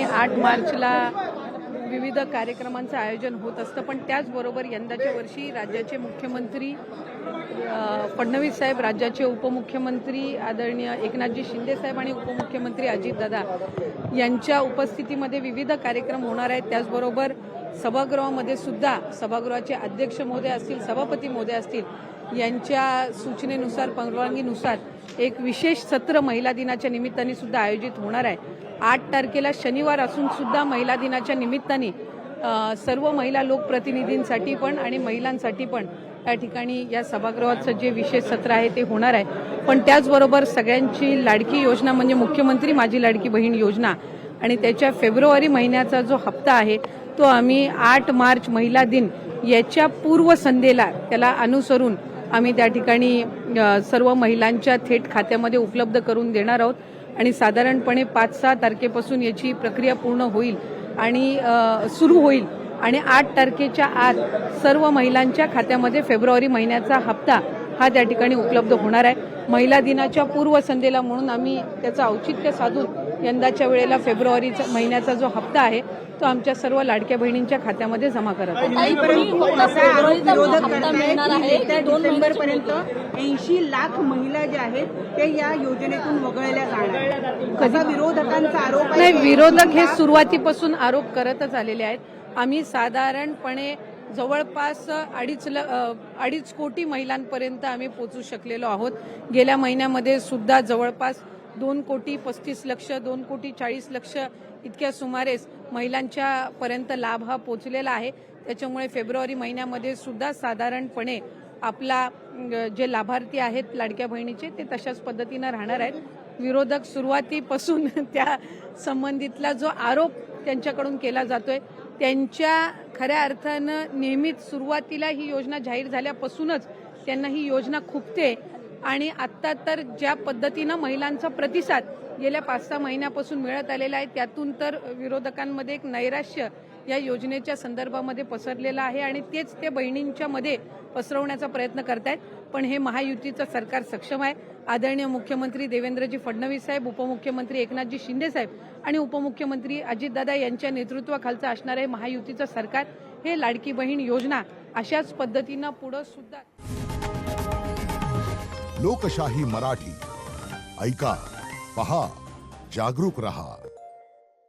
8 मार्चला विविध कार्यक्रमांचं आयोजन होत असतं, पण त्याचबरोबर यंदाच्या वर्षी राज्याचे मुख्यमंत्री फडणवीस साहेब, राज्याचे उपमुख्यमंत्री आदरणीय एकनाथजी शिंदे साहेब आणि उपमुख्यमंत्री अजितदादा यांच्या उपस्थितीमध्ये विविध कार्यक्रम होणार आहेत। त्याचबरोबर सभागृहामध्ये सुद्धा सभागृहाचे अध्यक्ष महोदय असतील, सभापती महोदय असतील यांच्या सूचनेनुसार, परवानगीनुसार एक विशेष सत्र महिला दिनाच्या निमित्ताने सुद्धा आयोजित होणार आहे। 8 तारखेला शनिवार असून सुद्धा महिला दिनाच्या निमित्ताने सर्व महिला लोकप्रतिनिधींसाठी पण आणि महिलांसाठी पण या ठिकाणी या सभागृहाचं जे विशेष सत्र आहे ते होणार आहे। पण त्याचबरोबर सगळ्यांची लाडकी योजना म्हणजे मुख्यमंत्री माझी लाडकी बहीण योजना आणि त्याच्या फेब्रुवारी महिन्याचा जो हप्ता आहे तो आम्ही 8 मार्च महिला दिन याच्या पूर्वसंध्येला त्याला अनुसरून आम्ही त्या ठिकाणी सर्व महिलांच्या थेट खात्यामध्ये उपलब्ध करून देणार आहोत आणि साधारणपणे 5-6 तारखेपासून याची प्रक्रिया पूर्ण होईल आणि सुरू होईल आणि 8 तारखेच्या आत सर्व महिलांच्या खात्यामध्ये फेब्रुवारी महिन्याचा हप्ता हा त्या ठिकाणी उपलब्ध होणार आहे। महिला दिनाच्या पूर्वसंध्येला म्हणून आम्ही त्याचं औचित्य साधून यंदाच्या वेळेला फेब्रुवारीचा महिन्याचा जो हप्ता आहे तो आमच्या सर्व लाडक्या बहिणींच्या खात्यामध्ये जमा करत आहे। डिसेंबरपर्यंत 80 लाख महिला ज्या आहेत ते या योजनेतून वगळल्या जाणार असा विरोधकांचा आरोप आहे। नाही, विरोधक हे सुरुवातीपासून आरोप करतच आलेले आहेत। आम्ही साधारणपणे जवळपास 2.5 कोटी महिलांपर्यंत आम्ही पोहोचू शकलेलो आहोत। गेल्या महिन्यामध्ये सुद्धा जवळपास 2,35,00,000 2,40,00,000 इतक्या सुमारेस महिलांच्या पर्यंत लाभ हा पोहोचलेला आहे। त्याच्यामुळे फेब्रुवारी महिन्यामध्ये सुद्धा साधारणपणे आपला जे लाभार्थी आहेत लाडक्या बहिणीचे ते तशाच पद्धतीनं राहणार आहेत। विरोधक सुरुवातीपासून त्या संबंधितला जो आरोप त्यांच्याकडून केला जातोय त्यांच्या खऱ्या अर्थानं नेहमीच सुरुवातीला ही योजना जाहीर झाल्यापासूनच त्यांना ही योजना खुपते आणि आत्ता तर ज्या पद्धतीनं महिलांचा प्रतिसाद गेल्या 5-6 महिन्यापासून मिळत आलेला आहे त्यातून तर विरोधकांमध्ये एक नैराश्य या योजनेच्या संदर्भामध्ये पसरलेलं आहे आणि तेच ते बहिणींच्या मध्ये पसरवण्याचा प्रयत्न करतायत। पण हे महायुतीचं सरकार सक्षम आहे। आदरणीय मुख्यमंत्री देवेंद्रजी फडणवीस साहेब, उपमुख्यमंत्री एकनाथजी शिंदे साहेब आणि उपमुख्यमंत्री अजितदादा यांच्या नेतृत्वाखालचं असणारे महायुतीचं सरकार हे लाडकी बहीण योजना अशाच पद्धतीनं पुढे सुद्धा। लोकशाही मराठी ऐका, पहा, जागरूक रहा।